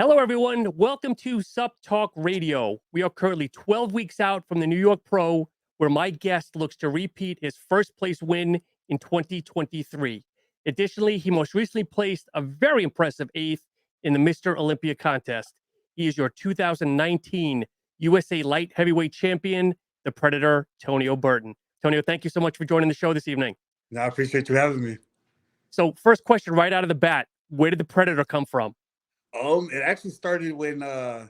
Hello, everyone. Welcome to Supp Talk Radio. We are currently 12 weeks out from the New York Pro, where my guest looks to repeat his first place win in 2023. Additionally, he most recently placed a very impressive 8th in the Mr. Olympia contest. He is your 2019 USA Light Heavyweight Champion, the Predator, Tonio Burton. Tonio, thank you so much for joining the show this evening. No, I appreciate you having me. So, first question right out of the bat, where did the Predator come from? It actually started when I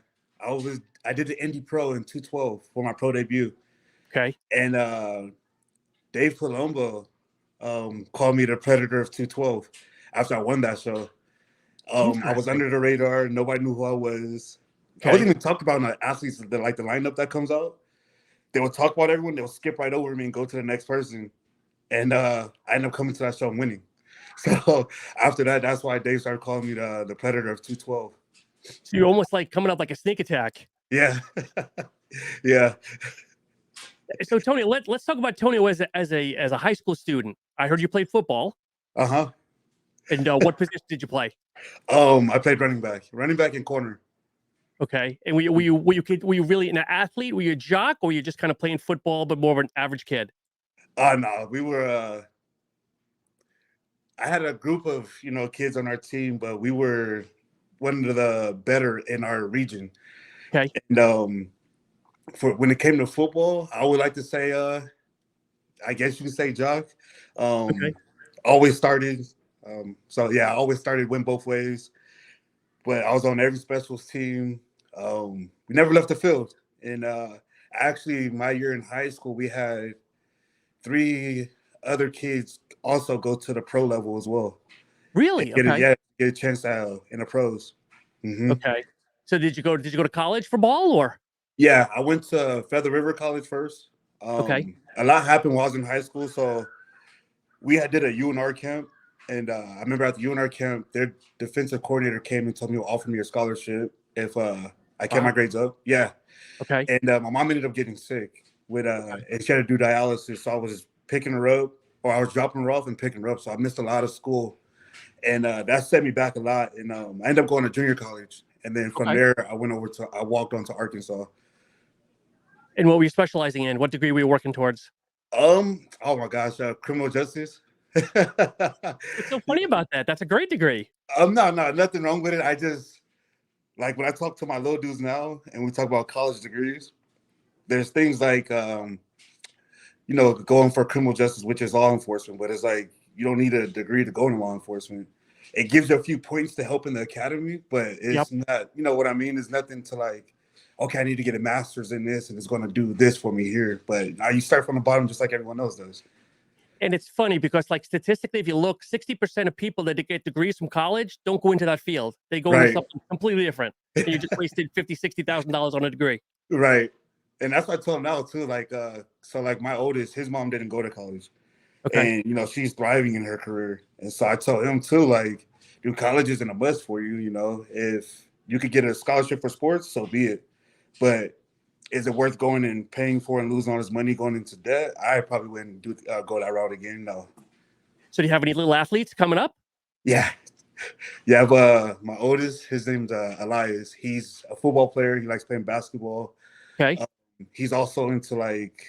did the Indy Pro in 212 for my pro debut. Okay. And Dave Palumbo called me the Predator of 212 after I won that show. I was under the radar. Nobody knew who I was. Okay. I wasn't even talked about in the athletes, the lineup that comes out. They would talk about everyone. They would skip right over me and go to the next person. And I ended up coming to that show and winning. So after that, that's why Dave started calling me the Predator of 212. So you're almost like coming up like a sneak attack. Yeah. Yeah. So Tony, let's talk about Tonio as a high school student. I heard you played football. Uh-huh. And what position did you play? I played running back and corner. Okay. And were you really an athlete? Were you a jock, or were you just kind of playing football but more of an average kid? No, we were I had a group of, kids on our team, but we were one of the better in our region. Okay. And for when it came to football, I would like to say, I guess you can say jock. Okay. Always started. I always started win both ways. But I was on every specials team. We never left the field. And actually, my year in high school, we had 3 other kids also go to the pro level as well. Really? Get a chance in the pros. Mm-hmm. Okay. So did you go to college for ball, or? Yeah, I went to Feather River College first. Okay. A lot happened while I was in high school, so we did a UNR camp, and I remember at the UNR camp, their defensive coordinator came and told me to offer me a scholarship if I kept my grades up. Yeah. Okay. And my mom ended up getting sick and she had to do dialysis, so I was picking her up, or I was dropping her off and picking her up, so I missed a lot of school, and that set me back a lot. And I ended up going to junior college, and then from there I walked on to Arkansas. And what were you specializing in? What degree were you working towards? Oh my gosh, criminal justice. What's so funny about that? That's a great degree. No, nothing wrong with it. I just, like, when I talk to my little dudes now and we talk about college degrees, there's things like going for criminal justice, which is law enforcement, but it's like you don't need a degree to go into law enforcement. It gives you a few points to help in the academy, but it's not, you know what I mean? It's nothing to like, okay, I need to get a master's in this and it's going to do this for me here. But now you start from the bottom just like everyone else does. And it's funny because, like, statistically, if you look, 60% of people that get degrees from college don't go into that field. They go into something completely different. And you just wasted $50,000, $60,000 on a degree. Right. And that's what I tell them now too. Like, so like my oldest, his mom didn't go to college. Okay. And, she's thriving in her career. And so I tell him too, like, dude, college isn't a must for you. If you could get a scholarship for sports, so be it. But is it worth going and paying for and losing all this money going into debt? I probably wouldn't go that route again. No. So do you have any little athletes coming up? Yeah. Yeah. But my oldest, his name's Elias. He's a football player. He likes playing basketball. Okay. He's also into like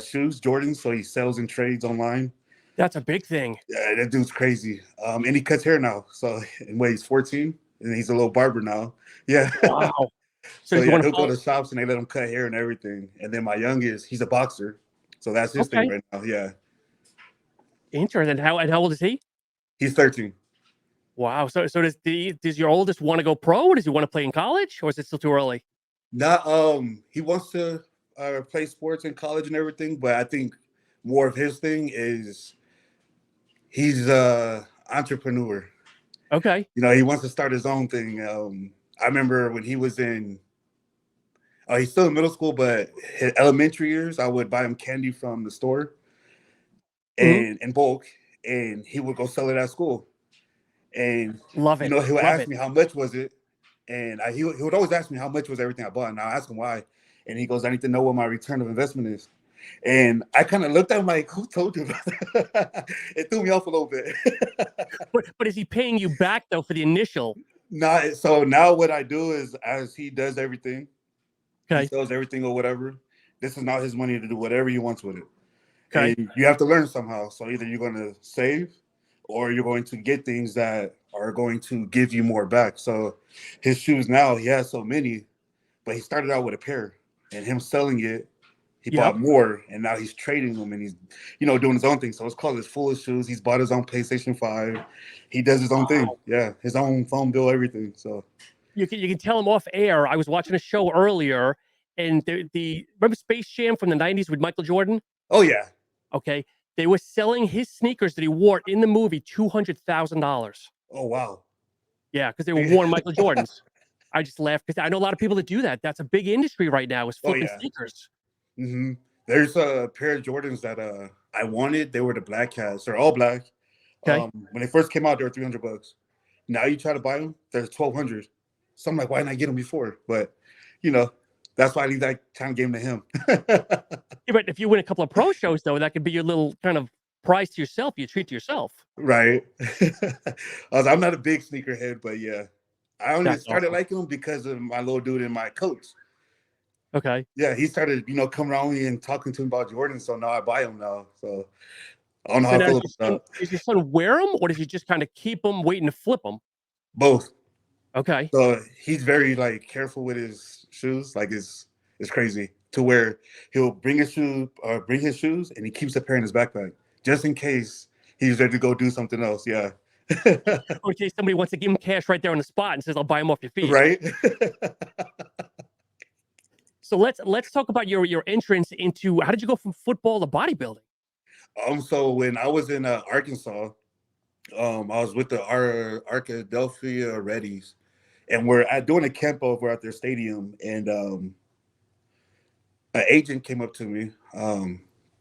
shoes, Jordans. So he sells and trades online. That's a big thing. Yeah, that dude's crazy. And he cuts hair now. So he's 14 and he's a little barber now. Yeah. Wow. So he'll go to shops and they let him cut hair and everything. And then my youngest, he's a boxer. So that's his thing right now. Yeah. Interesting. How old is he? He's 13. Wow. So does your oldest want to go pro, or does he want to play in college, or is it still too early? He wants to play sports in college and everything, but I think more of his thing is he's an entrepreneur. Okay. He wants to start his own thing. I remember when he was he's still in middle school, but his elementary years, I would buy him candy from the store and in bulk, and he would go sell it at school. And love it. He would ask me how much was it, and he would always ask me how much was everything I bought, and I ask him why, and he goes, I need to know what my return of investment is. And I kind of looked at him like, who told you about that? It threw me off a little bit. but is he paying you back though for the initial? Not so now what I do is as he does everything, he Okay. sells everything or whatever. This is not his money to do whatever he wants with it. Okay. And you have to learn somehow. So either you're going to save or you're going to get things that are going to give you more back. So his shoes now, he has so many, but he started out with a pair and him selling it, he Yep. bought more and now he's trading them and he's, doing his own thing. So it's called his Full of Shoes. He's bought his own PlayStation 5. He does his own thing. Yeah. His own phone bill, everything. So you can tell him off air. I was watching a show earlier, and the remember Space Jam from the 90s with Michael Jordan? oh yeah. Okay. They were selling his sneakers that he wore in the movie $200,000. Oh wow. Yeah, because they were worn Michael Jordans. I just laughed because I know a lot of people that do that. That's a big industry right now, is Oh flipping yeah. sneakers. Mm-hmm. There's a pair of Jordans that I wanted. They were the black cats. They're all black. Okay. When they first came out, they were $300. Now you try to buy them, they're $1,200. So I'm like, why didn't I get them before? But that's why I leave that kind of game to him. Yeah, but if you win a couple of pro shows, though, that could be your little kind of prize to yourself. You treat to yourself. Right. I'm not a big sneakerhead, but yeah, I only That's started awesome. liking them because of my little dude and my coach. Okay. Yeah, he started, coming around me and talking to him about Jordan. So now I buy them now. So I don't know So how I now, feel about does your son wear them, or does he just kind of keep them waiting to flip them? both. Okay. So he's very careful with his shoes. Like it's crazy to where he'll bring his shoes and he keeps a pair in his backpack just in case he's ready to go do something else. Yeah. Or in case somebody wants to give him cash right there on the spot and says, "I'll buy them off your feet." Right. So let's talk about your entrance into, how did you go from football to bodybuilding? So when I was in Arkansas, I was with the Arkadelphia Reddies, and we're doing a camp over at their stadium, and an agent came up to me,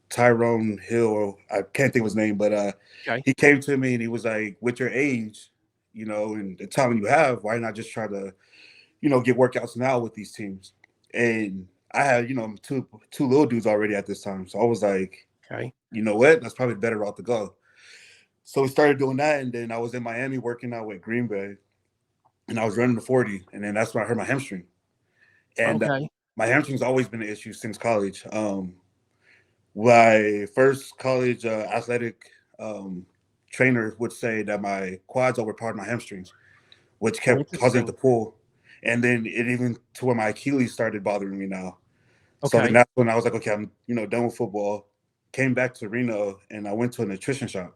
Tyrone Hill, I can't think of his name, but Okay. he came to me and he was like, with your age, and the talent you have, why not just try to, get workouts now with these teams? And I had, two little dudes already at this time. So I was like, Okay. you know what? That's probably the better route to go. So we started doing that. And then I was in Miami working out with Green Bay and I was running the 40. And then that's when I hurt my hamstring. And Okay. my hamstring's always been an issue since college. My first college athletic trainer would say that my quads overpowered my hamstrings, which Oh, kept causing it to interesting. pull. And then it even to where my Achilles started bothering me now. So then Okay. that's when I was like, okay, I'm done with football. Came back to Reno and I went to a nutrition shop.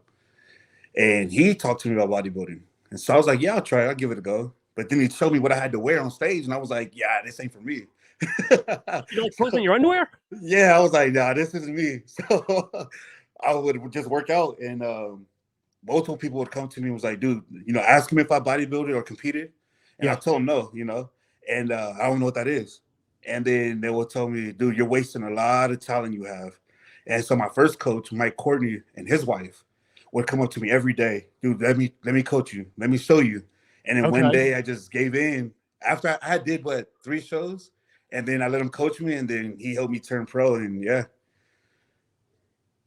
And he talked to me about bodybuilding. And so I was like, yeah, I'll try it. I'll give it a go. But then he showed me what I had to wear on stage. And I was like, yeah, this ain't for me. You don't like pulls So, on your underwear? yeah, I was like, nah, this isn't me. So I would just work out. And multiple people would come to me and was like, dude, ask him if I bodybuilded or competed. And I Yeah. told him no, and I don't know what that is. And then they will tell me, dude, you're wasting a lot of talent you have. And so my first coach, Mike Courtney, and his wife would come up to me every day, dude, let me coach you, let me show you. And then one Okay. day I just gave in after I did 3 shows, and then I let him coach me, and then he helped me turn pro, and yeah.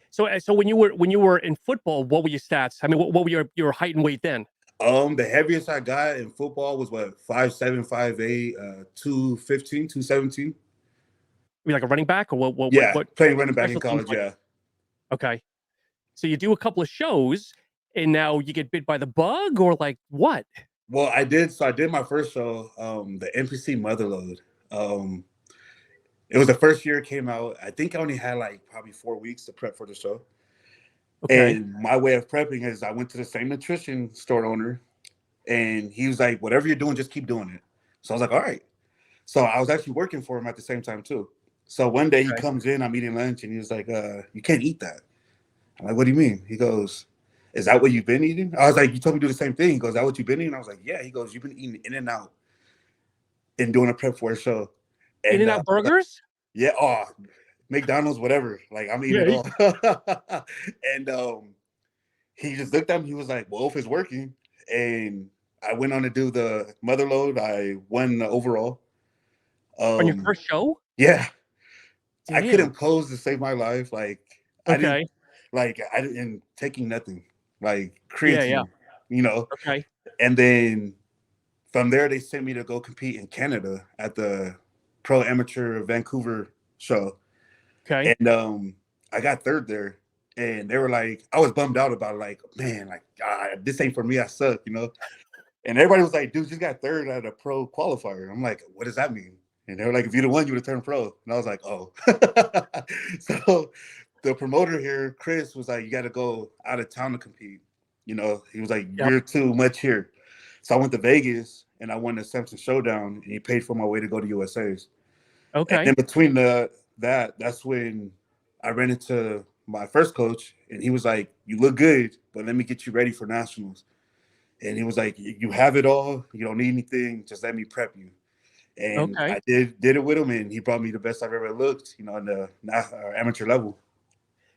So when you were in football, what were your stats? I mean, what were your height and weight then? The heaviest I got in football was 5'7", 5'8", 215, 217. Were you like a running back, or Yeah, what playing was your running back in special teams college. like? Yeah. Okay. So you do a couple of shows and now you get bit by the bug, or like what? Well, I did. So I did my first show, the NPC Motherload. It was the first year it came out. I think I only had probably 4 weeks to prep for the show. Okay. And my way of prepping is I went to the same nutrition store owner, and he was like, whatever you're doing, just keep doing it. So I was like, all right. So I was actually working for him at the same time too. So one day he Okay. comes in, I'm eating lunch, and he was like, you can't eat that. I'm like, what do you mean? He goes, is that what you've been eating? I was like, you told me to do the same thing. He goes, is that what you've been eating? I was like, yeah. He goes, you've been eating In-N-Out and doing a prep for a show. And In-N-Out burgers? yeah, McDonald's, whatever. Like I'm eating Yeah. it all. And he just looked at me. He was like, well, if it's working. And I went on to do the mother load. I won the overall. On your first show? Yeah, I Damn. couldn't pose to save my life. Okay. I didn't taking nothing, like Yeah. creatine, you know. Okay. And then from there, they sent me to go compete in Canada at the Pro Amateur Vancouver show. Okay. And I got third there. And they were like, I was bummed out about it, like, man, like, this ain't for me. I suck, you know? And everybody was like, dude, you got third at a pro qualifier. I'm like, what does that mean? And they were like, if you'd have won, you would have turned pro. And I was like, oh. So the promoter here, Chris, was like, you got to go out of town to compete. You know, he was like, you're too much here. So I went to Vegas and I won the Simpson Showdown, and he paid for my way to go to USA's. Okay. And in between that's when I ran into my first coach, and he was like, you look good, but let me get you ready for nationals. And he was like, you have it all. You don't need anything. Just let me prep you. And I did it with him, and he brought me the best I've ever looked, you know, on the amateur level.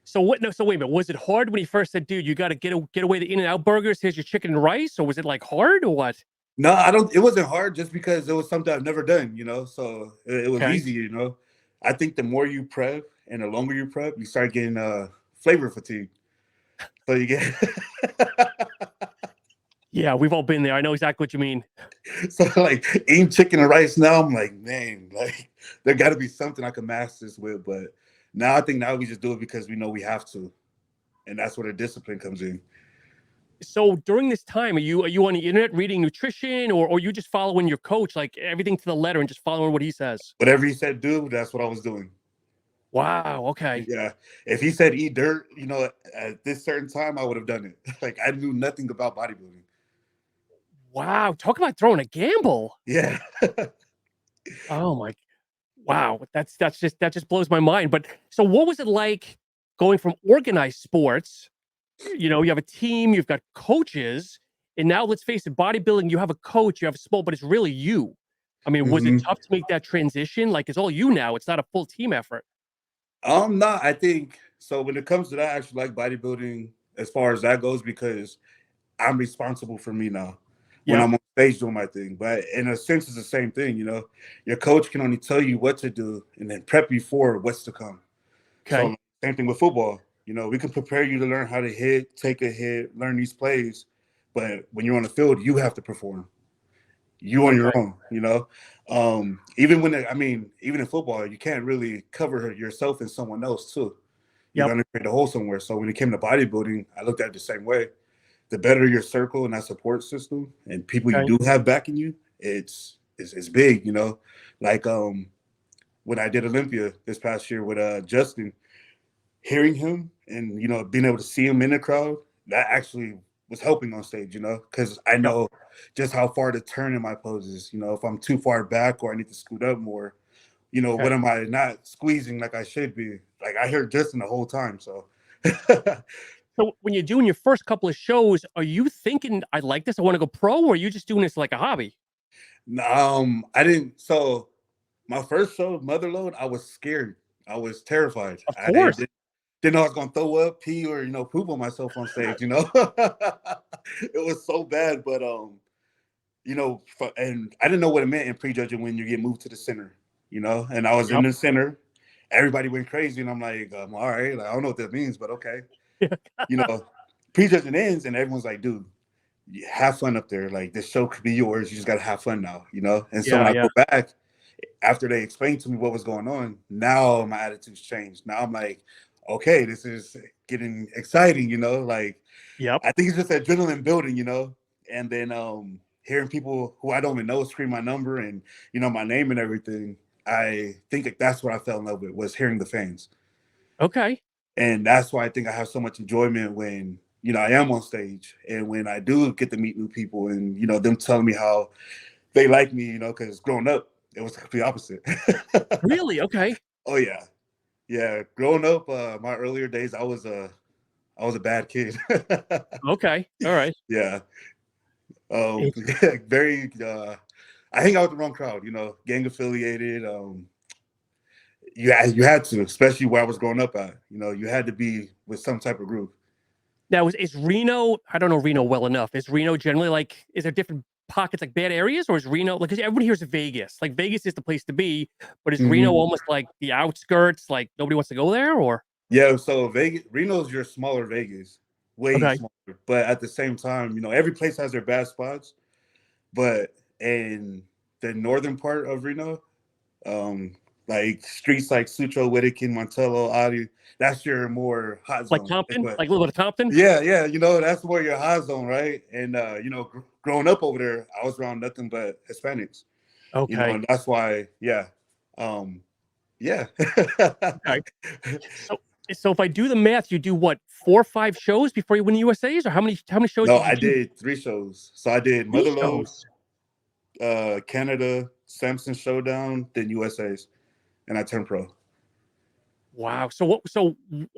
So what? No, so wait a minute. Was it hard when he first said, "Dude, you got to get away the In-N-Out burgers. Here's your chicken and rice," or was it like hard or what? No, I don't. It wasn't hard, just because it was something I've never done, you know. So it was easy, you know. I think the more you prep and the longer you prep, you start getting flavor fatigue. So you get. Yeah, we've all been there. I know exactly what you mean. So like eating chicken and rice now, I'm like, man, like there got to be something I can master this with. But now I think we just do it because we know we have to, and that's where the discipline comes in. So during this time, are you on the internet reading nutrition, or you just following your coach, like everything to the letter and just following what he says? Whatever he said, do, that's what I was doing. Wow. Okay. Yeah. If he said eat dirt, you know, at this certain time, I would have done it. Like I knew nothing about bodybuilding. Wow. Talk about throwing a gamble. Yeah. Oh my. Wow. That just blows my mind. But so what was it like going from organized sports? You know, you have a team, you've got coaches, and now let's face it, bodybuilding, you have a coach, you have a small, but it's really you. I mean, was it tough to make that transition? Like, it's all you now. It's not a full team effort. No, I think so. When it comes to that, I actually like bodybuilding as far as that goes, because I'm responsible for me now when I'm on stage doing my thing. But in a sense, it's the same thing, you know. Your coach can only tell you what to do and then prep you for what's to come. So same thing with football. You know, we can prepare you to learn how to hit, take a hit, learn these plays. But when you're on the field, you have to perform. You on your own, you know. Even in football, you can't really cover yourself and someone else too. You're gonna create a hole somewhere. So when it came to bodybuilding, I looked at it the same way. The better your circle and that support system and people you do have backing you, it's big, you know. Like when I did Olympia this past year with Justin, hearing him and, you know, being able to see him in the crowd, that actually was helping on stage, you know, because I know just how far to turn in my poses. You know, if I'm too far back or I need to scoot up more, you know, what am I not squeezing like I should be? Like I heard Justin the whole time. So So when you're doing your first couple of shows, are you thinking, I like this, I want to go pro, or are you just doing this like a hobby? I didn't. So my first show, Motherload, I was scared. I was terrified. Of course. Didn't know I was gonna throw up, pee, or, you know, poop on myself on stage. You know, it was so bad. But you know, and I didn't know what it meant in prejudging when you get moved to the center. You know, and I was in the center. Everybody went crazy, and I'm like, all right, like, I don't know what that means, but okay. You know, prejudging ends, and everyone's like, dude, have fun up there. Like, this show could be yours. You just gotta have fun now. You know. And so when I go back, after they explained to me what was going on, now my attitude's changed. Now I'm like, okay, this is getting exciting, you know, like, I think it's just adrenaline building, you know, and then hearing people who I don't even know scream my number and, you know, my name and everything. I think that's what I fell in love with, was hearing the fans. Okay. And that's why I think I have so much enjoyment when, you know, I am on stage and when I do get to meet new people and, you know, them telling me how they like me, you know, because growing up, it was the opposite. Really? Okay. Oh yeah. Yeah. Growing up, my earlier days, I was a bad kid. Okay. All right. Yeah. Very I hang out with the wrong crowd, you know, gang affiliated. You had to, especially where I was growing up at, you know, you had to be with some type of group. Now is Reno, I don't know Reno well enough. Is Reno generally like, is there different pockets, like bad areas, or is Reno like, because everybody hears of Vegas, like Vegas is the place to be, but is Reno almost like the outskirts, like nobody wants to go there, or? Yeah, so Reno's your smaller Vegas, way smaller, but at the same time, you know, every place has their bad spots, but and the northern part of Reno, like streets like Sutro, Whittakin, Montello, Adi, that's your more hot Like zone. Compton, like a little bit of Compton. Yeah, you know, that's more your hot zone, right? And you know, growing up over there, I was around nothing but Hispanics. You know, Okay. and that's why, yeah. Okay. So if I do the math, you do what, 4 or 5 shows before you win the USA's, or how many shows No, did you I do? did 3 shows. So I did 3 Motherlode, shows. Canada, Samson Showdown, then USA's, and I turned pro. Wow. So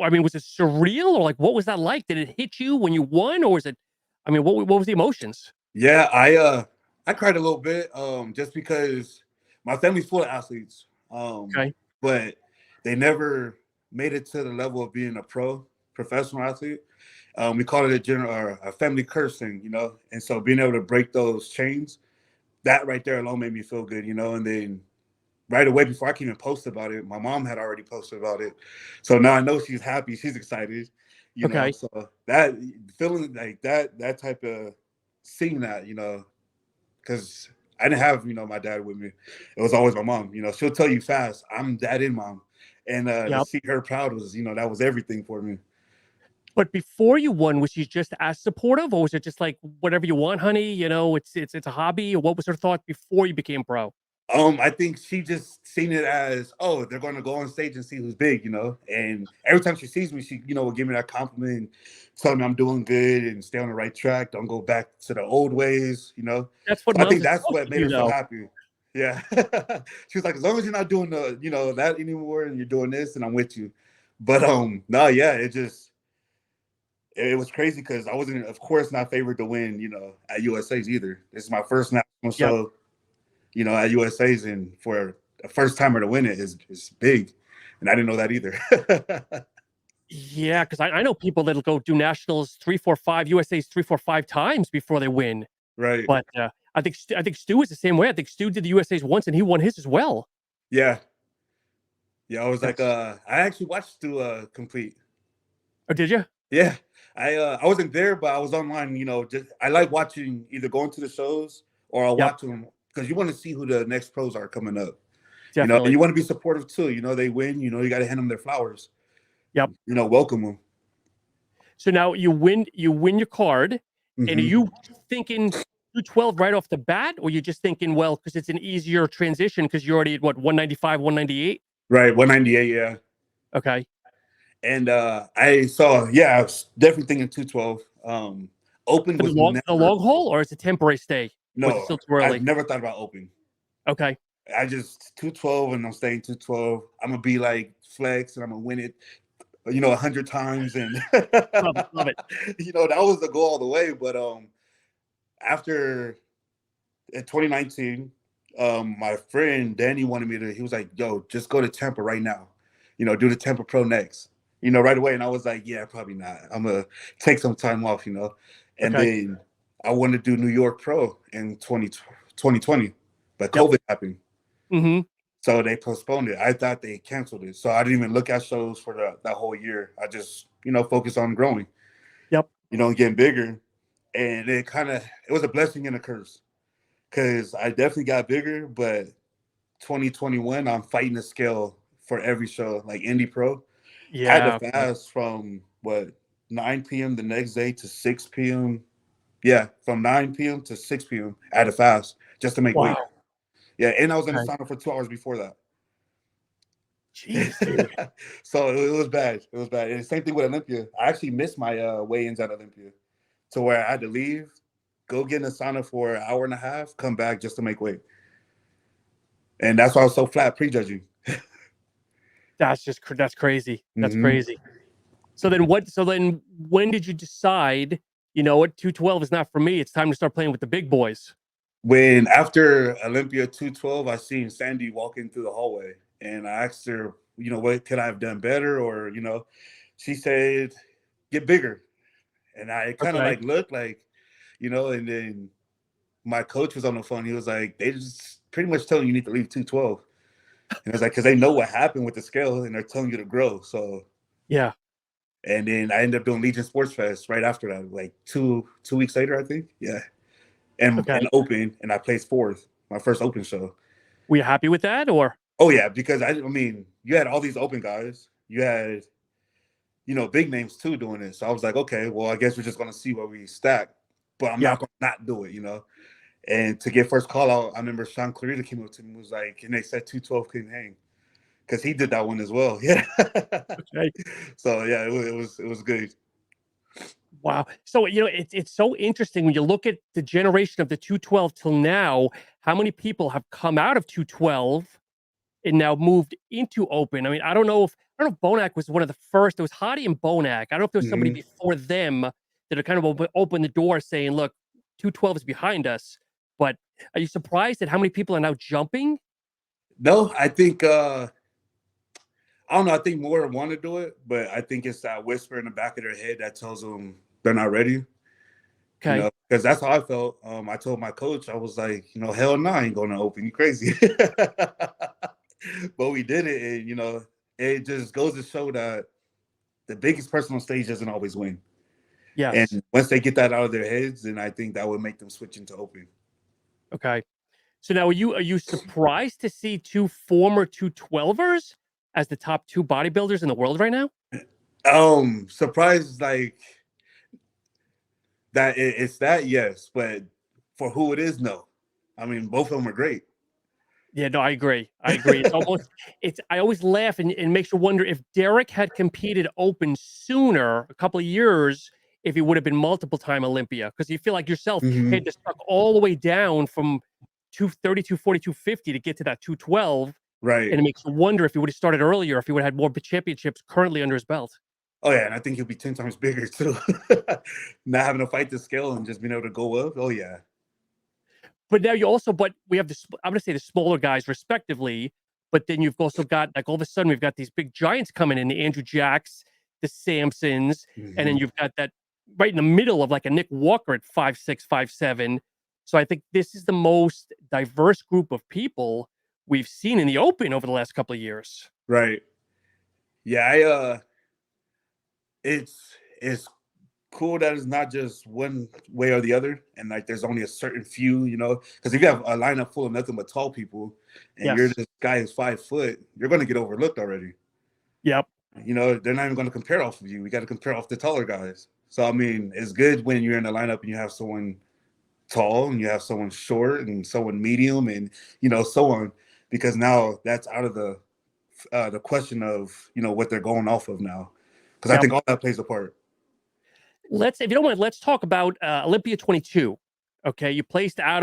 I mean, was it surreal, or like what was that like? Did it hit you when you won, or was it, I mean, what was the emotions? Yeah, I cried a little bit, just because my family's full of athletes, Okay. but they never made it to the level of being a professional athlete. We call it a general or a family curse thing, you know. And so being able to break those chains, that right there alone made me feel good, you know. And then right away before I can even post about it, my mom had already posted about it. So now I know she's happy, she's excited, you know. Okay. So that feeling like that type of seeing that, you know, because I didn't have, you know, my dad with me. It was always my mom. You know, she'll tell you fast, I'm dad and mom. And to Yep. see her proud was, you know, that was everything for me. But before you won, was she just as supportive, or was it just like whatever you want, honey? You know, it's a hobby, or what was her thought before you became pro? I think she just seen it as, oh, they're going to go on stage and see who's big, you know. And every time she sees me, she, you know, will give me that compliment, and tell me I'm doing good and stay on the right track. Don't go back to the old ways, you know. That's what So I moms think are that's supposed what to made do, her so though. happy. Yeah, she was like, as long as you're not doing the, you know, that anymore, and you're doing this, and I'm with you. But no, yeah, it was crazy because I wasn't, of course, not favored to win, you know, at USA's either. This is my first national Yep. show, you know, at USA's, and for a first timer to win it is big, and I didn't know that either. Yeah, because I know people that'll go do nationals 3, 4, 5, USA's 3, 4, 5 times before they win. Right? But I think Stu is the same way. I think Stu did the USA's once, and he won his as well. Yeah, yeah. I was like, That's I actually watched to complete. Oh, did you? Yeah, I wasn't there, but I was online. You know, just I like watching, either going to the shows or I'll Yep, watch them because you want to see who the next pros are coming up. You know, and definitely. you want to be supportive too. You know, they win. You know, you got to hand them their flowers. Yep. You know, welcome them. So now you win your card, and are Hmm. you thinking 212 right off the bat, or you're just thinking, well, because it's an easier transition because you're already at what, 195, 198? Right, 198. Yeah. Okay. And I saw, yeah, I was definitely thinking 212. Open For was the never, long haul, or is it temporary stay? Or is it no, still too I've early? never thought about open. Okay. I just 212, and I'm staying 212. I'm gonna be like flex, and I'm gonna win it, you know, 100 times, and Love it. Love it. you know, that was the goal all the way. But after in 2019, my friend Danny wanted me to. He was like, "Yo, just go to Tampa right now. You know, do the Tampa Pro next. You know, right away." And I was like, "Yeah, probably not. I'm gonna take some time off. You know." And Okay. then I wanted to do New York Pro in 2020, but Yep. COVID happened, Mm-hmm. so they postponed it. I thought they canceled it, so I didn't even look at shows for that whole year. I just, you know, focused on growing, Yep. you know, getting bigger. And it was a blessing and a curse because I definitely got bigger, but 2021, I'm fighting the scale for every show, like Indie Pro. Had to Yeah. Okay. fast from what, 9 p.m. the next day to 6 p.m. Yeah, from 9 p.m. to 6 p.m. I had to fast just to make weight. Wow. Yeah, and I was in the Okay. sauna for 2 hours before Jeez, dude. that. So it was bad. It was bad. And same thing with Olympia. I actually missed my weigh-ins at Olympia, to where I had to leave, go get in the sauna for an hour and a half, come back just to make weight. And that's why I was so flat prejudging. That's crazy. That's Hmm. crazy. So then when did you decide, you know what, 212 is not for me. It's time to start playing with the big boys. When after Olympia 212, I seen Sandy walking through the hallway, and I asked her, you know, what could I have done better? Or, you know, she said, get bigger. And I kind of Okay. like looked like, you know, and then my coach was on the phone. He was like, they just pretty much telling you need to leave 212. And I was like, because they know what happened with the scale and they're telling you to grow. So, Yeah. and then I ended up doing Legion Sports Fest right after that, like two weeks later, I think. Yeah. and Okay. open, and I placed fourth, my first open show. Were you happy with that, or? Oh yeah, because I mean, you had all these open guys, you had, you know, big names too doing it. So I was like, okay, well, I guess we're just gonna see where we stack, but I'm not gonna not do it, you know. And to get first call out, I remember Sean Clarita came up to me and was like, and they said 212 couldn't hang, because he did that one as well. Yeah. Okay. So yeah, it was good. Wow. So, you know, it's so interesting when you look at the generation of the 212 till now, how many people have come out of 212 and now moved into open. I mean, I don't know if Bonac was one of the first. There was Hottie and Bonac. I don't know if there was somebody before them that had kind of opened the door saying, look, 212 is behind us. But are you surprised at how many people are now jumping? No, I think I don't know. I think more want to do it, but I think it's that whisper in the back of their head that tells them they're not ready. Okay. You know, because that's how I felt. I told my coach, I was like, you know, hell no, I ain't going to open. You crazy. But we did it. And, you know, it just goes to show that the biggest person on stage doesn't always win. Yes. And once they get that out of their heads, then I think that would make them switch into open. Okay. So now are you surprised to see two former 212ers as the top two bodybuilders in the world right now? Surprised like that it's that, yes, but for who it is, no. I mean, both of them are great. Yeah, no, I agree. It's almost I always laugh and makes you wonder if Derek had competed open sooner, a couple of years, if he would have been multiple time Olympia. Because you feel like yourself had to suck all the way down from 230, 240, 250 to get to that 212. Right. And it makes you wonder if he would have started earlier, if he would have had more championships currently under his belt. Oh yeah, and I think he'll be 10 times bigger too. Not having to fight the scale and just being able to go up. Oh yeah. But now but we have this, I'm gonna say the smaller guys respectively, but then you've also got, like, all of a sudden we've got these big giants coming in, the Andrew Jacks, the Samsons, and then you've got that right in the middle of like a Nick Walker at 5'6", 5'7". So I think this is the most diverse group of people we've seen in the open over the last couple of years. Right. Yeah, it's cool that it's not just one way or the other, and like there's only a certain few, you know, because if you have a lineup full of nothing but tall people and you're this guy who's 5 foot, you're going to get overlooked already. Yep. You know, they're not even going to compare off of you. We got to compare off the taller guys. So I mean, it's good when you're in a lineup and you have someone tall and you have someone short and someone medium and, you know, so on, because now that's out of the question of, you know, what they're going off of now, because I think all that plays a part. If you don't mind, let's talk about Olympia 22. Okay, you placed high.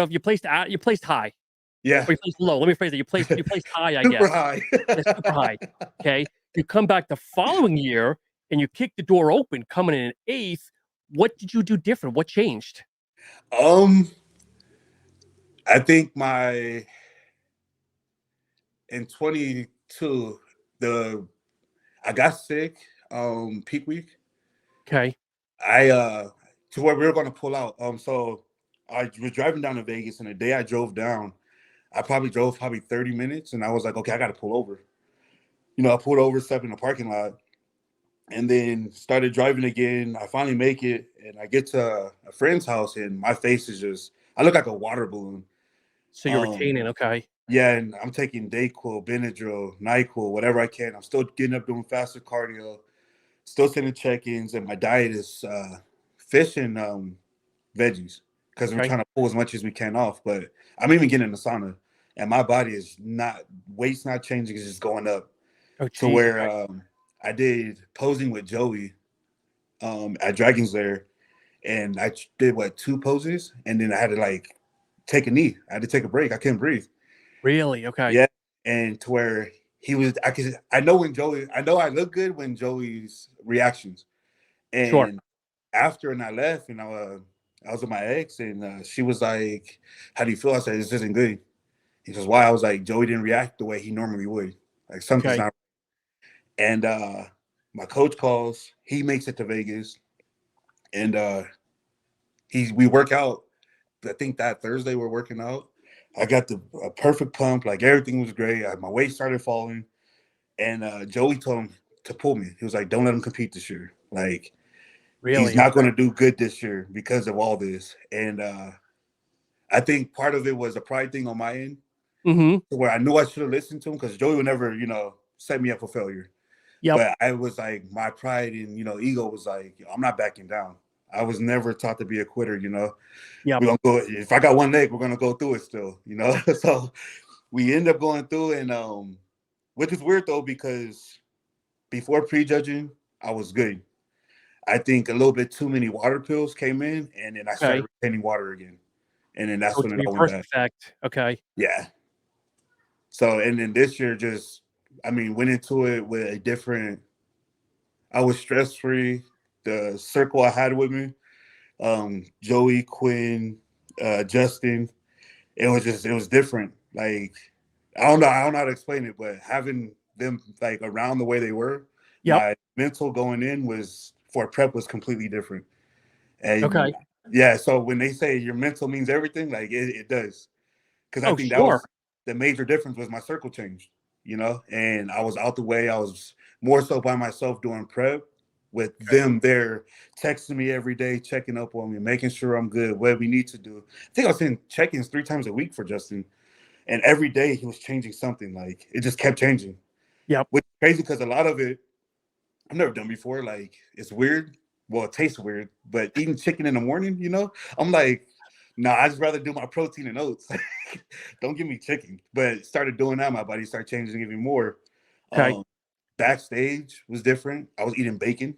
Yeah. Or you placed low. Let me phrase it. You placed high, I Super guess. high. Yeah, super high. Okay. You come back the following year and you kick the door open, coming in 8th. What did you do different? What changed? I think in 22, I got sick peak week. Okay. To where we were going to pull out. So I was driving down to Vegas, and the day I drove down, I drove 30 minutes, and I was like, okay, I got to pull over. You know, I pulled over, stepped in the parking lot, and then started driving again. I finally make it, and I get to a friend's house, and my face is I look like a water balloon. So you're retaining, okay. Yeah, and I'm taking Dayquil, Benadryl, NyQuil, whatever I can. I'm still getting up doing faster cardio, still sending check-ins, and my diet is fish and veggies, because we're trying to pull as much as we can off. But I'm even getting in the sauna, and my body is weight's not changing, it's just going up. To where I did posing with Joey at Dragon's Lair, and I did 2 poses, and then I had to take a knee. I had to take a break. I couldn't breathe. Really? Okay. Yeah, and to where I know I look good when Joey's reactions. And after I left, and I was with my ex, and she was like, "How do you feel?" I said, "This isn't good." He says, "Why?" I was like, "Joey didn't react the way he normally would. Like something's not." And my coach calls. He makes it to Vegas, and we work out. I think that Thursday we're working out. I got a perfect pump. Like everything was great. My weight started falling, and Joey told him to pull me. He was like, "Don't let him compete this year. Like, he's not going to do good this year because of all this." And I think part of it was a pride thing on my end, Mm-hmm. where I knew I should have listened to him because Joey would never, set me up for failure. Yep. But I was like, my pride and ego was like, I'm not backing down. I was never taught to be a quitter. Yep. We're gonna go. If I got one leg, we're gonna go through it still. So we end up going through, and which is weird though because before prejudging, I was good. I think a little bit too many water pills came in, and then I started retaining water again, and then that's So it's when the it all went reverse back. effect. Okay. Yeah. So and then this year, went into it with a different. I was stress free. The circle I had with me, Joey, Quinn, Justin, it was different. Like I don't know how to explain it, but having them like around the way they were, my mental going in was for prep was completely different. And yeah, so when they say your mental means everything, like it does. Because I think that was the major difference was my circle changed, and I was out the way. I was more so by myself doing prep with them there texting me every day, checking up on me, making sure I'm good, what we need to do. I think I was in check-ins 3 times a week for Justin. And every day he was changing something. Like it just kept changing. Yeah. Which is crazy because a lot of it I've never done before. Like it's weird. Well, it tastes weird, but eating chicken in the morning, I'm like, nah, I'd just rather do my protein and oats. Don't give me chicken. But started doing that, my body started changing even more. Backstage was different. I was eating bacon.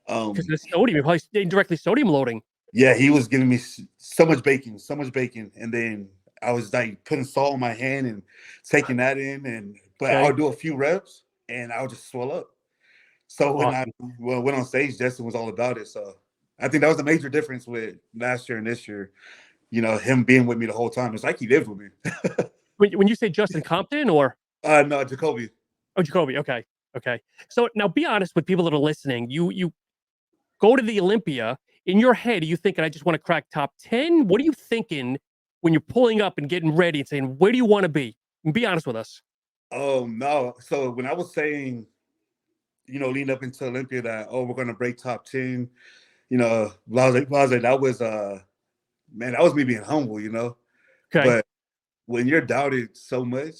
Because the sodium, you're probably indirectly sodium loading. Yeah, he was giving me so much bacon, and then I was like putting salt on my hand and taking that in, but I would do a few reps and I would just swell up. So when I went on stage, Justin was all about it. So I think that was the major difference with last year and this year. Him being with me the whole time. It's like he lived with me. When you say Justin Compton or no, Jacoby. Oh, Jacoby. Okay. So now be honest with people that are listening. You go to the Olympia. In your head, are you thinking, I just want to crack top 10? What are you thinking when you're pulling up and getting ready and saying, where do you want to be? And be honest with us. Oh, no. So when I was saying, leading up into Olympia that, we're going to break top 10, that was, man, that was me being humble, Okay. But when you're doubted so much,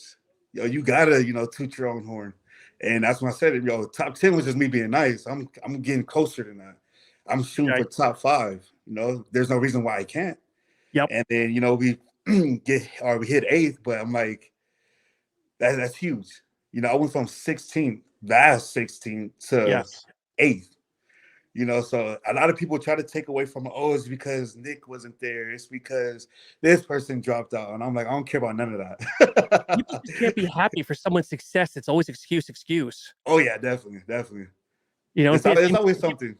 you got to, toot your own horn. And that's when I said it, top 10 was just me being nice. I'm getting closer than that. I'm shooting for top 5. There's no reason why I can't. Yep. And then, we we hit 8th, but I'm like, that's huge. I went from 16th, last 16th to 8th. So a lot of people try to take away from, it's because Nick wasn't there. It's because this person dropped out. And I'm like, I don't care about none of that. People just can't be happy for someone's success. It's always excuse. Oh yeah, definitely. It's always something.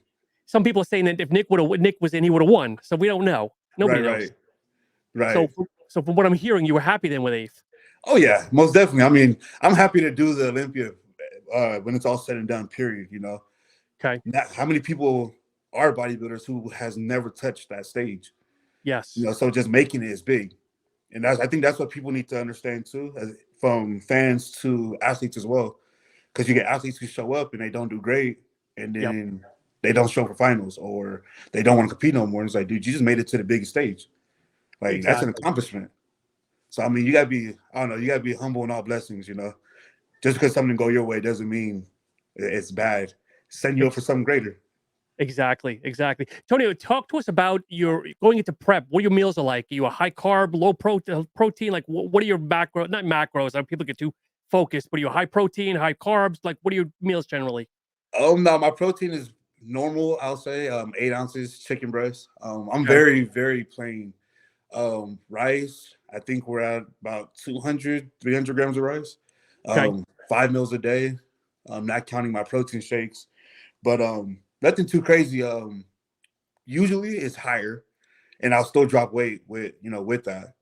Some people are saying that if Nick was in, he would have won. So we don't know. Nobody knows. Right. So from what I'm hearing, you were happy then with 8th. Oh yeah, most definitely. I'm happy to do the Olympia when it's all said and done. Period. Okay. Now, how many people are bodybuilders who has never touched that stage? Yes. So just making it is big, and I think that's what people need to understand too, from fans to athletes as well, because you get athletes who show up and they don't do great, and then they don't show up for finals or they don't want to compete no more. And it's like, dude, you just made it to the biggest stage. Like that's an accomplishment. So you gotta be, you gotta be humble in all blessings. Just because something go your way doesn't mean it's bad. Send you up for something greater. Exactly. Tonio, talk to us about your going into prep. What your meals are like. Are you a high carb, low protein? Like, what are your macros? Not macros. People get too focused, but are you high protein, high carbs? Like, what are your meals generally? No, my protein is normal. I'll say 8 ounces chicken breast. I'm very, very plain. Rice, I think we're at about 200, 300 grams of rice. 5 meals a day. Not counting my protein shakes, but nothing too crazy. Usually it's higher, and I'll still drop weight with that.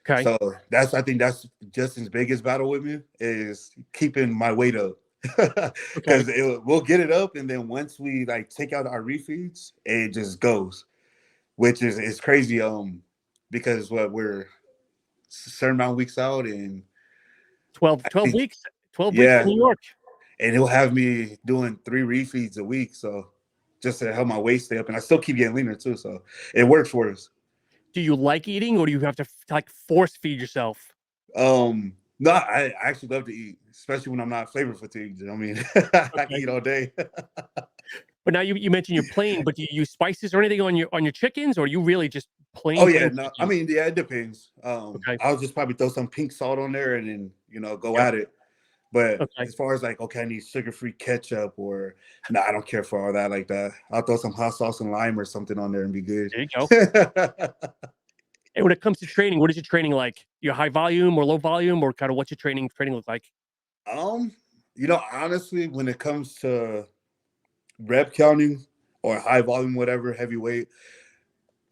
Okay. So I think that's Justin's biggest battle with me is keeping my weight up. Because we'll get it up, and then once we take out our refeeds, it just goes, which is crazy. Because we're a certain amount of weeks out, and 12 weeks. 12 weeks in New York. And he'll have me doing 3 refeeds a week, so just to help my weight stay up, and I still keep getting leaner too, so it works for us. Do you like eating, or do you have to like force feed yourself? No, I actually love to eat, especially when I'm not flavor fatigued. You know what I mean? I can Okay. eat all day. But now you mentioned you're plain, but do you use spices or anything on your chickens, or are you really just Oh plain yeah, no, I chicken? mean, yeah, it depends. Okay. I'll just probably throw some pink salt on there and then go Yep. at it. But Okay. as far as like, okay, I need sugar-free ketchup or no, I don't care for all that like that. I'll throw some hot sauce and lime or something on there and be good. There you go. And when it comes to training, what is your training like? Your high volume or low volume, or kind of what's your training look like? um, honestly, when it comes to rep counting or high volume, whatever, heavyweight,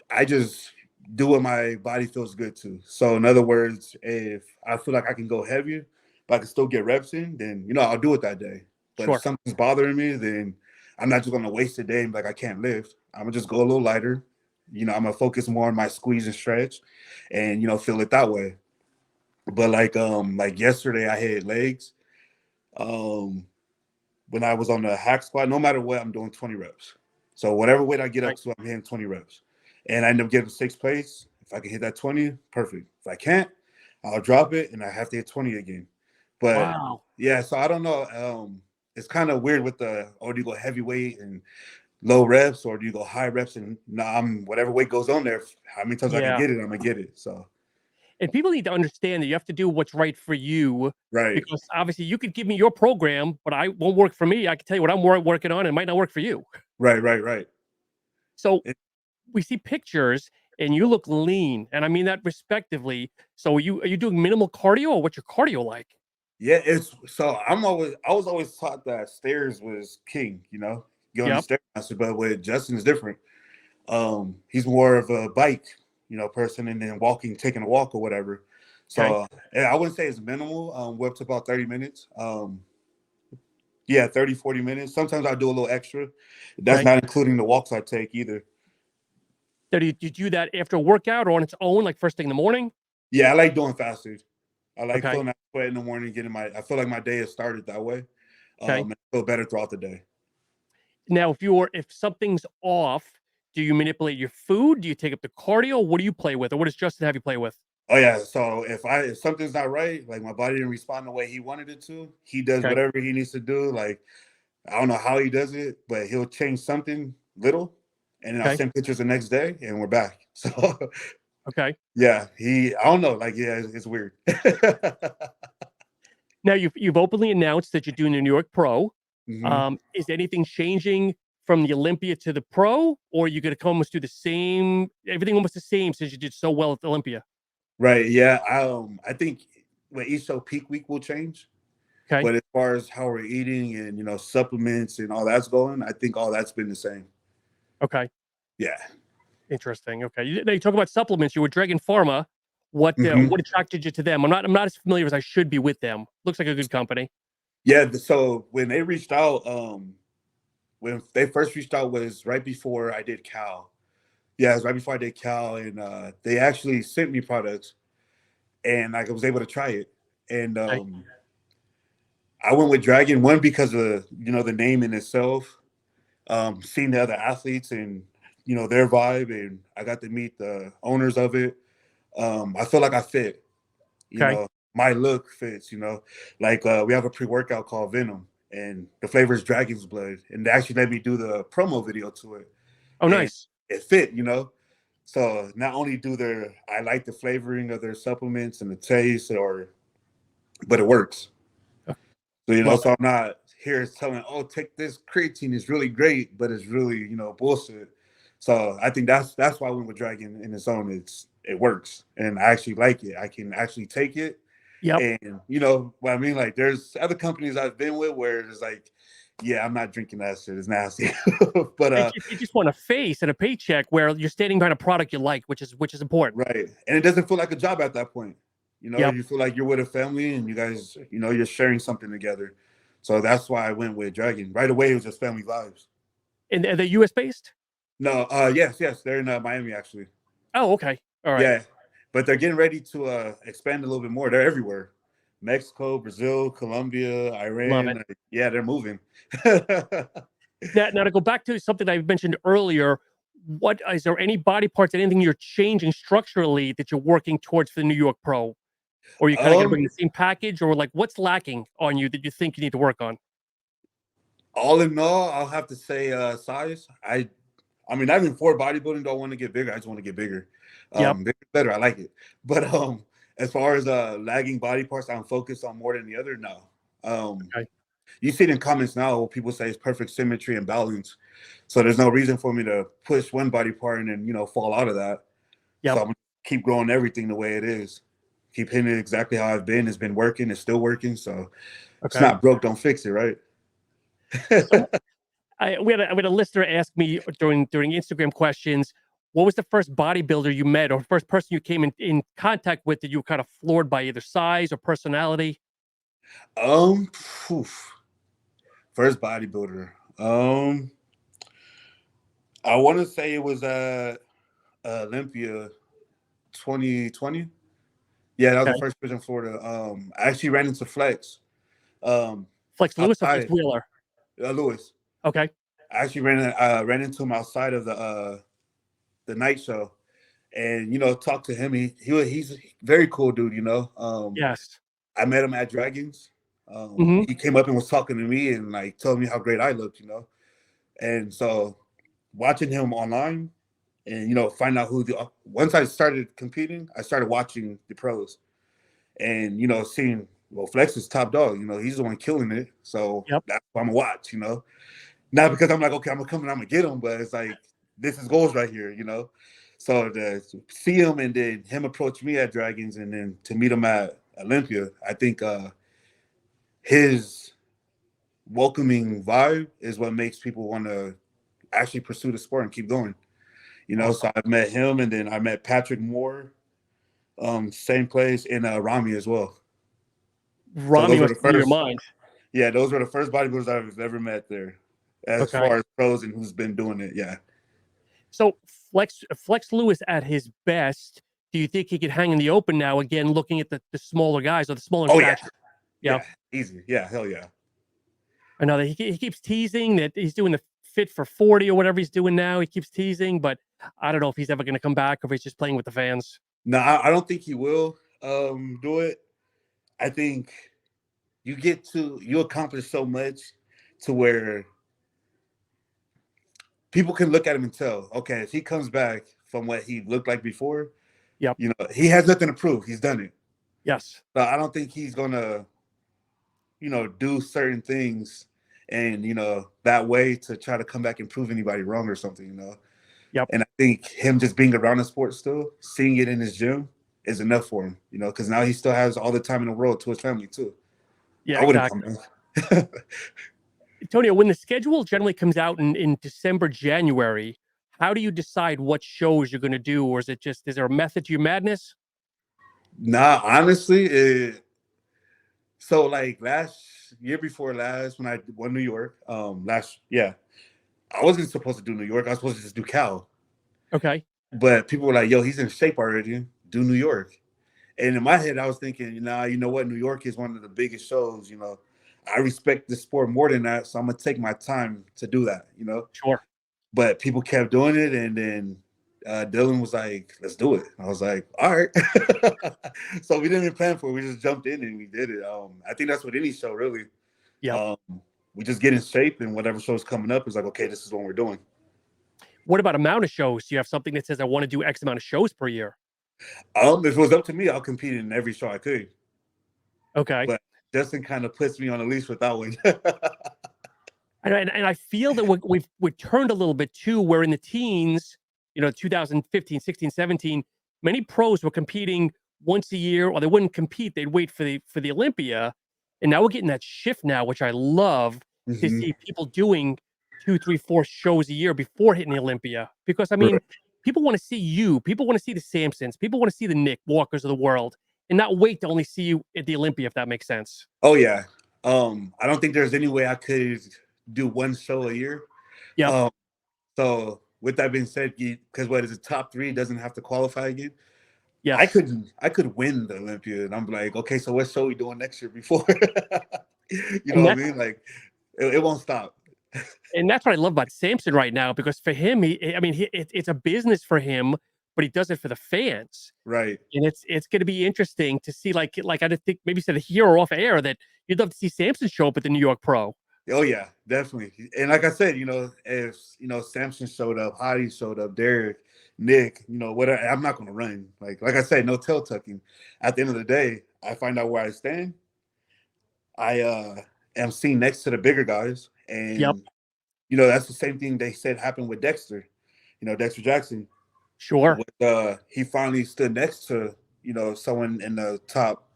I just do what my body feels good to. So in other words, if I feel like I can go heavier, but I can still get reps in, then I'll do it that day. But if Sure. something's bothering me, then I'm not just gonna waste a day and be like I can't lift. I'm gonna just go a little lighter. I'm gonna focus more on my squeeze and stretch and feel it that way. But like yesterday I had legs. Um when I was on the hack squat, no matter what, I'm doing 20 reps. So whatever weight I get up Right. to, I'm hitting 20 reps. And I end up getting sixth place. If I can hit that 20, perfect. If I can't, I'll drop it and I have to hit 20 again. But Wow. yeah, so I don't know. It's kind of weird with do you go heavyweight and low reps or do you go high reps and I'm whatever weight goes on there, how many times I can Yeah. get it, I'm gonna get it. So And people need to understand that you have to do what's right for you, right. because obviously you could give me your program, but I won't work for me. I can tell you what I'm working on, and it might not work for you. Right. So we see pictures, and you look lean, and I mean that respectively. So are you doing minimal cardio, or what's your cardio like? Yeah, it's so I was always taught that stairs was king, get on the Yep. stairmaster, but with Justin is different. He's more of a bike, person and then taking a walk or whatever. Okay. So yeah, I wouldn't say it's minimal. We're up to about 30 minutes. Yeah, 30, 40 minutes. Sometimes I do a little extra. That's Okay. not including the walks I take either. So do you do that after a workout or on its own, like first thing in the morning? Yeah, I like doing faster. I like Okay. feeling that sweat in the morning, I feel like my day has started that way. Okay. And I feel better throughout the day. Now, if something's off, do you manipulate your food? Do you take up the cardio? What do you play with, or what does Justin have you play with? Oh yeah. So if something's not right, like my body didn't respond the way he wanted it to, he does Okay. whatever he needs to do. Like I don't know how he does it, but he'll change something little, and then I'll Okay. send pictures the next day, and we're back. So Okay. yeah, I don't know, like yeah, it's weird. Now you've openly announced that you're doing the New York Pro. hmm Is anything changing from the Olympia to the Pro, or are you going to almost do the same? Everything almost the same since you did so well at the Olympia. Right. Yeah. I think when each show peak week will change, Okay. but as far as how we're eating and supplements and all that's going, I think all that's been the same. Okay. Yeah. Interesting. Okay. Now you talk about supplements. You were Dragon Pharma. hmm What attracted you to them? I'm not as familiar as I should be with them. Looks like a good company. Yeah. So when they reached out, when they first reached out was right before I did Cal. Yeah, it was right before I did Cal, and they actually sent me products, and I was able to try it. And Okay. I went with Dragon one because of the name in itself, seeing the other athletes and their vibe, and I got to meet the owners of it. I feel like I fit. You Okay. know, my look fits. Like we have a pre-workout called Venom, and the flavor is Dragon's Blood, and they actually let me do the promo video to it, Oh, and nice. it fit. So not only I like the flavoring of their supplements and the taste, but it works. Uh, So Well, so I'm not here telling, oh, take this creatine, it's really great, but it's really bullshit. So I think that's why I went with Dragon in its own. It works, and I actually like it. I can actually take it, yep. and what I mean. Like there's other companies I've been with where it's like, yeah, I'm not drinking that shit. It's nasty. But You just want a face and a paycheck where you're standing behind a product you like, which is important. right. And it doesn't feel like a job at that point. Yep. You feel like you're with a family and you guys, you're sharing something together. So that's why I went with Dragon. Right away, it was just family vibes. And are they US based? No, yes. They're in Miami, actually. Oh, okay. All right. Yeah. But they're getting ready to expand a little bit more. They're everywhere. Mexico, Brazil, Colombia, Love it. Iran. Yeah, they're moving. Now to go back to something I mentioned earlier, what is there any body parts, anything you're changing structurally that you're working towards for the New York Pro? Or you kind of got to bring the same package, or like what's lacking on you that you think you need to work on? All in all, I'll have to say size. I mean, not even for bodybuilding, don't want to get bigger. I just want to get bigger. Bigger, better. I like it. But as far as lagging body parts, I'm focused on more than the other now. Okay. You see it in comments now. People say it's perfect symmetry and balance. So there's no reason for me to push one body part and then fall out of that. Yep. So I'm gonna keep growing everything the way it is. Keep hitting it exactly how I've been. It's been working. It's still working. So it's not broke. Don't fix it, right? So we had a listener ask me during Instagram questions, what was the first bodybuilder you met or first person you came in contact with that you were kind of floored by either size or personality? First bodybuilder. I want to say it was Olympia 2020. Yeah, that was the first person in Florida. I actually ran into Flex. Flex Lewis or Flex Wheeler? Lewis. Okay. I actually ran into him outside of the night show, and talked to him. He's a very cool dude. Yes. I met him at Dragons. He came up and was talking to me and like told me how great I looked. And so watching him online and find out once I started competing, I started watching the pros and seeing Flex is top dog. He's the one killing it. So that's what I'm gonna watch. Not because I'm like, okay, I'm gonna come and I'm gonna get him, but it's like this is goals right here. So to see him and then him approach me at Dragons and then to meet him at Olympia, I think his welcoming vibe is what makes people want to actually pursue the sport and keep going. So I met him and then I met Patrick Moore, same place, in Rami as well. Rami must blow your mind. Yeah, those were the first bodybuilders I've ever met there, as far as pros and who's been doing it. Yeah. So Flex Lewis at his best, do you think he could hang in the open now? Again, looking at the smaller guys or the smaller. Oh yeah, easy. Yeah, hell yeah. I know that he keeps teasing that he's doing the Fit for 40 or whatever he's doing now. He keeps teasing, but I don't know if he's ever going to come back or if he's just playing with the fans. No, I don't think he will do it. I think you accomplish so much to where people can look at him and tell, okay, if he comes back from what he looked like before, he has nothing to prove. He's done it. Yes. So I don't think he's gonna, do certain things and that way to try to come back and prove anybody wrong or something. Yep. And I think him just being around the sport still, seeing it in his gym is enough for him. Because now he still has all the time in the world to his family too. Yeah, exactly. Tonio, when the schedule generally comes out in December, January, how do you decide what shows you're going to do? Or is there a method to your madness? Nah, honestly, so like year before last, when I won New York, I wasn't supposed to do New York. I was supposed to just do Cal. Okay. But people were like, yo, he's in shape already. Do New York. And in my head, I was thinking, you know what? New York is one of the biggest shows. I respect the sport more than that. So I'm going to take my time to do that, Sure. But people kept doing it. And then Dylan was like, let's do it. I was like, all right. So we didn't even plan for it. We just jumped in and we did it. I think that's what any show really. Yeah. We just get in shape and whatever show's coming up is like, okay, this is what we're doing. What about amount of shows? Do you have something that says I want to do X amount of shows per year? If it was up to me, I'll compete in every show I could. Okay. But Justin kind of puts me on a leash with that one. and I feel that we've turned a little bit too, where in the teens, 2015, 16, 17, many pros were competing once a year, or they wouldn't compete. They'd wait for the Olympia. And now we're getting that shift now, which I love to see people doing 2, 3, 4 shows a year before hitting the Olympia. Because I mean, people want to see you. People want to see the Samsons. People want to see the Nick Walkers of the world and not wait to only see you at the Olympia, if that makes sense. Oh, yeah. I don't think there's any way I could do one show a year. Yeah. So with that being said, because what is it, top 3 doesn't have to qualify again? Yeah. I could win the Olympia. And I'm like, okay, so what show are we doing next year before? You know what I mean? Like, it won't stop. And that's what I love about Samson right now, because for him, it's a business for him, but he does it for the fans. Right. And it's going to be interesting to see, like I didn't think, maybe said here or off air, that you'd love to see Samson show up at the New York Pro. Oh yeah, definitely. And like I said, if Samson showed up, Hottie showed up, Derek, Nick, whatever, I'm not gonna run. Like I said, no tail tucking. At the end of the day, I find out where I stand. I am seen next to the bigger guys, and that's the same thing they said happened with Dexter. Dexter Jackson. Sure. He finally stood next to someone in the top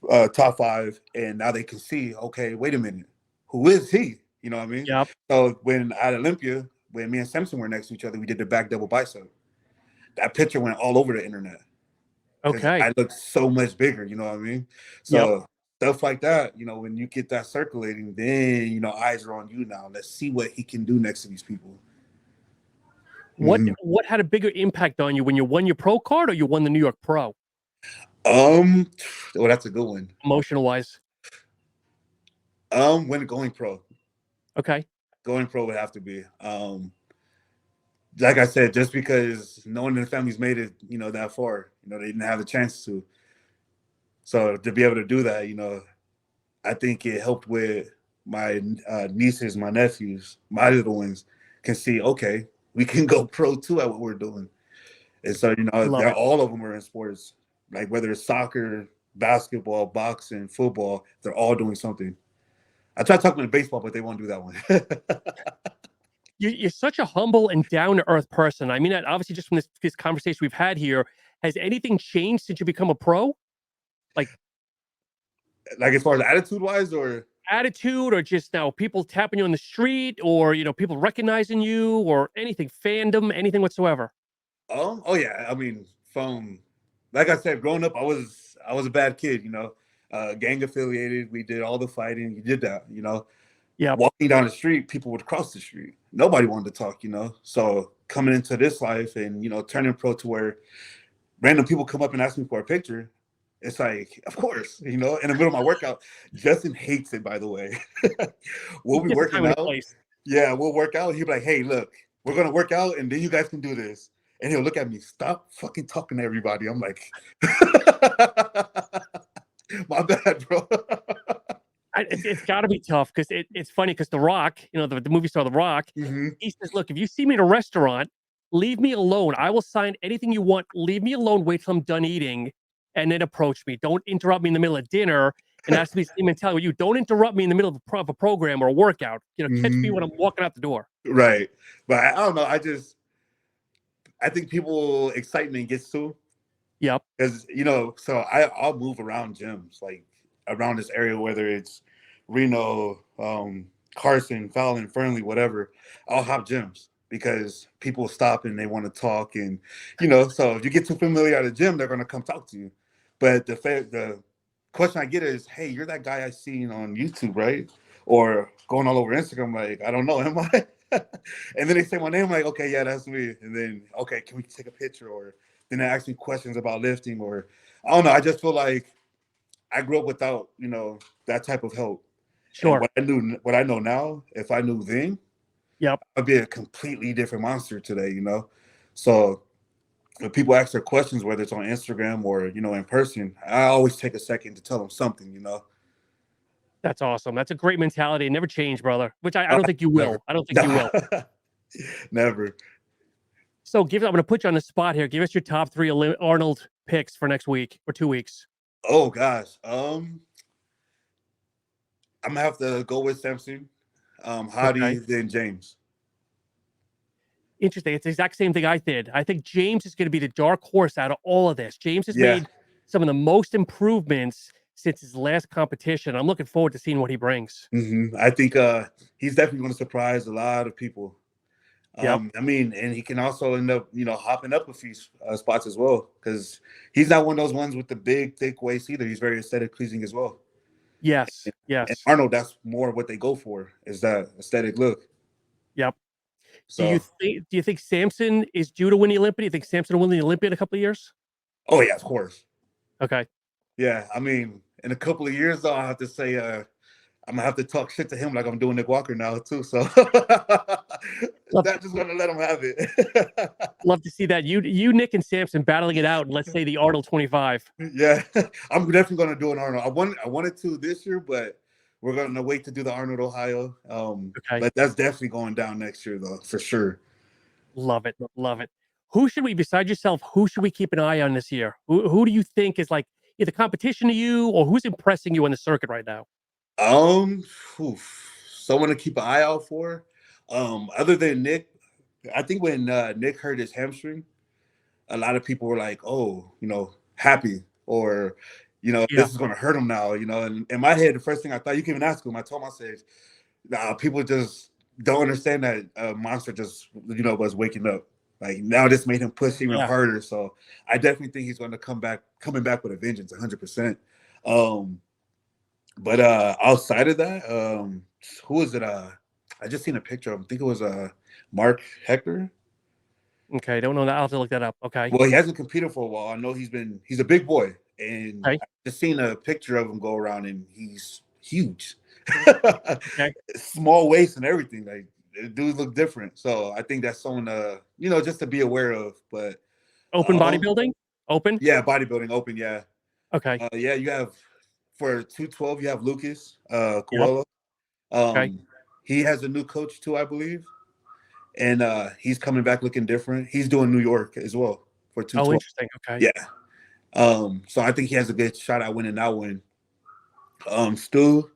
5, and now they can see, okay, wait a minute, who is he? You know what I mean? Yep. So when at Olympia, when me and Samson were next to each other, we did the back double bicep. That picture went all over the internet. Okay. I looked so much bigger, you know what I mean? So stuff like that, when you get that circulating, then eyes are on you now. Let's see what he can do next to these people. What had a bigger impact on you, when you won your pro card or you won the New York Pro? Well, that's a good one. Emotional wise. When going pro. Okay. Going pro would have to be. Like I said, just because no one in the family's made it, that far. They didn't have the chance to. So to be able to do that, I think it helped with my nieces, my nephews, my little ones can see, okay, we can go pro too at what we're doing. And so, all of them are in sports, like whether it's soccer, basketball, boxing, football, they're all doing something. I try talking to baseball, but they won't do that one. You're such a humble and down-to-earth person. I mean, obviously, just from this conversation we've had here, has anything changed since you become a pro? Like as far as attitude-wise, or attitude, or just now people tapping you on the street, or people recognizing you, or anything, fandom, anything whatsoever? Oh yeah. I mean, from like I said, growing up, I was a bad kid. Gang affiliated. We did all the fighting. You did that. Yeah. Walking down the street, people would cross the street. Nobody wanted to talk. So coming into this life and turning pro to where random people come up and ask me for a picture. It's like, of course, in the middle of my workout. Justin hates it, by the way. We'll be working out. Yeah, we'll work out. He'll be like, hey, look, we're going to work out and then you guys can do this. And he'll look at me, stop fucking talking to everybody. I'm like, my bad, bro. It's got to be tough, because it's funny, because The Rock, the movie star The Rock, he says, look, if you see me in a restaurant, leave me alone. I will sign anything you want. Leave me alone. Wait till I'm done eating, and then approach me. Don't interrupt me in the middle of dinner. And that's the same mentality with you. Don't interrupt me in the middle of a program or a workout. Catch me when I'm walking out the door. Right. But I don't know. I think people excitement gets to. Yep. Because, so I'll move around gyms, like around this area, whether it's Reno, Carson, Fallon, Fernley, whatever. I'll hop gyms because people stop and they want to talk. And, so if you get too familiar at a gym, they're going to come talk to you. But the question I get is, hey, you're that guy I seen on YouTube, right? Or going all over Instagram, like, I don't know, am I? And then they say my name, like, okay, yeah, that's me. And then, okay, can we take a picture? Or then they ask me questions about lifting, or I don't know. I just feel like I grew up without, that type of help. Sure. And what I know now, if I knew then, yep, I'd be a completely different monster today, So when people ask their questions, whether it's on Instagram or, in person, I always take a second to tell them something, That's awesome. That's a great mentality. Never change, brother. Which I don't think you will. I don't think you will. Never. So I'm going to put you on the spot here. Give us your top 3 Arnold picks for next week or 2 weeks. Oh gosh. I'm gonna have to go with Samson, Hottie, then James. Interesting. It's the exact same thing I did. I think James is going to be the dark horse out of all of this. James has made some of the most improvements since his last competition. I'm looking forward to seeing what he brings. I think he's definitely going to surprise a lot of people. I mean, and he can also end up, hopping up a few spots as well, because he's not one of those ones with the big, thick waist either. He's very aesthetic pleasing as well. Yes. And Arnold, that's more what they go for, is that aesthetic look. Yep. So, do you think Samson is due to win the Olympia? Do you think Samson will win the Olympia in a couple of years? Oh yeah, of course. Okay. Yeah, I mean, in a couple of years, though, I have to say, I'm gonna have to talk shit to him like I'm doing Nick Walker now too. So not just gonna let him have it. Love to see that. You, Nick, and Samson battling it out. And let's say the Arnold 25. Yeah, I'm definitely gonna do an Arnold. I wanted to this year, but we're gonna wait to do the Arnold Ohio. Okay. But that's definitely going down next year though, for sure. Love it. Love it. Who should we, besides yourself, who should we keep an eye on this year? Who do you think is like either competition to you or who's impressing you on the circuit right now? Someone to keep an eye out for. Other than Nick, I think when Nick hurt his hamstring, a lot of people were like, "Oh, happy," or this is going to hurt him now. And in my head, the first thing I thought, you can even ask him. I told him, I said, "Nah, people just don't understand that Monster just was waking up. Like now, this made him push even harder. So I definitely think he's going to coming back with a vengeance, 100%. But outside of that, who is it? I just seen a picture of him. I think it was Mark Hector. Okay, don't know that. I'll have to look that up. Okay. Well, he hasn't competed for a while. I know he's a big boy, and I just seen a picture of him go around, and he's huge. Small waist and everything. Like the dudes look different. So I think that's someone just to be aware of. But open bodybuilding? Open? Yeah, bodybuilding open, yeah. Okay. You have for 212, you have Lucas Coelho. He has a new coach too, I believe. And he's coming back looking different. He's doing New York as well for 212. Oh, interesting. Okay. Yeah. So I think he has a good shot at winning that one. Stu,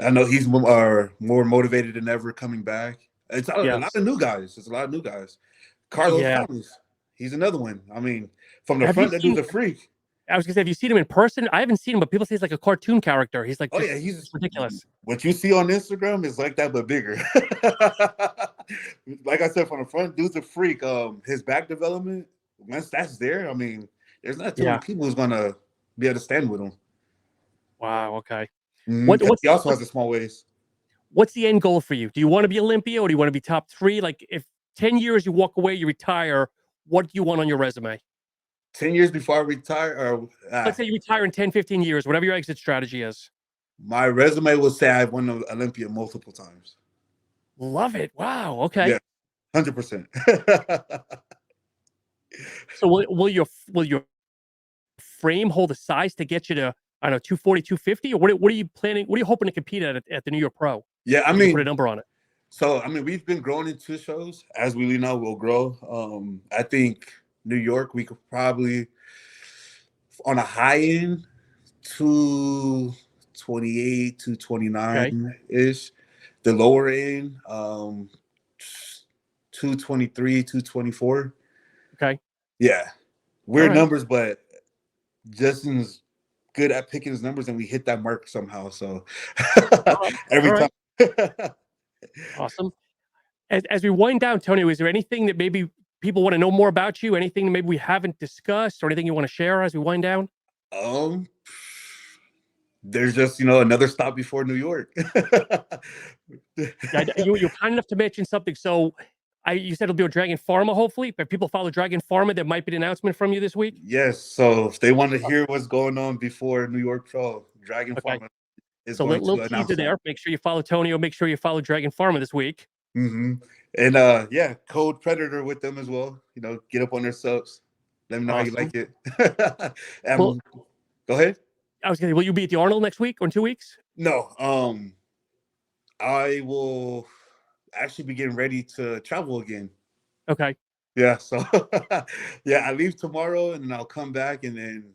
I know he's more motivated than ever coming back. It's a lot of new guys. It's a lot of new guys. Carlos Thomas, he's another one. I mean, from the front, that dude's a freak. I was gonna say, have you seen him in person? I haven't seen him, but people say he's like a cartoon character. He's like, he's ridiculous. What you see on Instagram is like that, but bigger. Like I said, from the front, dude's a freak. His back development, once that's there, I mean, there's not too many people who's gonna be able to stand with him. Wow. Okay. He also has a small waist. What's the end goal for you? Do you want to be Olympia or do you want to be top 3? Like, if 10 years you walk away, you retire, what do you want on your resume? 10 years before I retire, or let's say you retire in 10, 15 years, whatever your exit strategy is. My resume will say I've won the Olympia multiple times. Love it. Wow. Okay. Yeah, 100%. So will your frame hold a size to get you to, I don't know, 240, 250? Or what are you planning? What are you hoping to compete at the New York Pro? Yeah, I mean, put a number on it. So, I mean, we've been growing in 2 shows. As we know, we'll grow. I think New York, we could probably, on a high end, 228, 229-ish. The lower end, 223, 224. Okay. Yeah. Weird numbers, but Justin's good at picking his numbers, and we hit that mark somehow. So every time. Awesome. As we wind down, Tonio, is there anything that maybe people want to know more about you? Anything that maybe we haven't discussed, or anything you want to share as we wind down? There's just another stop before New York. You're kind enough to mention something. So you said it'll be a Dragon Pharma, hopefully. If people follow Dragon Pharma, there might be an announcement from you this week. Yes. So if they want to hear what's going on before New York Pro, Dragon Pharma is going to announce teaser there. Make sure you follow Tonio. Make sure you follow Dragon Pharma this week. Mm-hmm. And code Predator with them as well. Get up on their subs. Let me know how you like it. Go ahead. I was gonna say, will you be at the Arnold next week or in 2 weeks? No. I will actually be getting ready to travel again. Okay. Yeah. So I leave tomorrow and then I'll come back, and then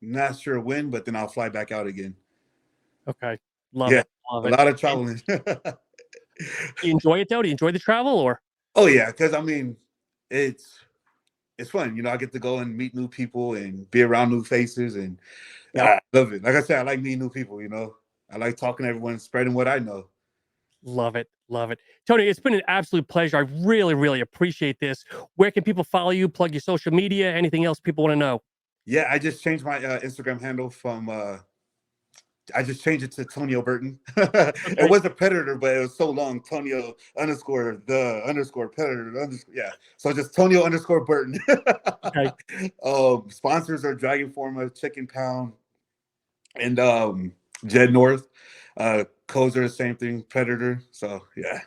not sure when, but then I'll fly back out again. Okay. Love it. A lot of traveling. Do you enjoy it though? Do you enjoy the travel or? Oh yeah, because I mean, it's fun. I get to go and meet new people and be around new faces, and I love it. Like I said, I like meeting new people. I like talking to everyone, spreading what I know. Love it. Love it. Tony, it's been an absolute pleasure. I really, really appreciate this. Where can people follow you? Plug your social media, anything else people want to know? Yeah, I just changed my Instagram handle from I just changed it to Tonio Burton. It was a Predator, but it was so long. Tonio _ Predator _ yeah. So just Tonio _ Burton. Okay. Sponsors are Dragon Pharma, Chicken Pound, and Jed North. Codes are the same thing, Predator. So yeah.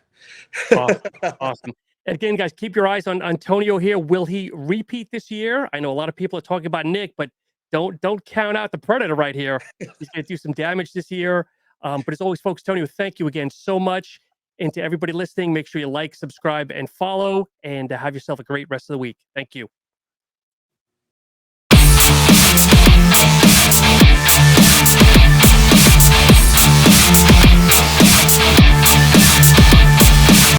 Awesome. And again, guys, keep your eyes on Tonio here. Will he repeat this year? I know a lot of people are talking about Nick, but don't count out the Predator right here. He's going to do some damage this year. But as always, folks, Tonio, thank you again so much. And to everybody listening, make sure you like, subscribe, and follow, and have yourself a great rest of the week. Thank you.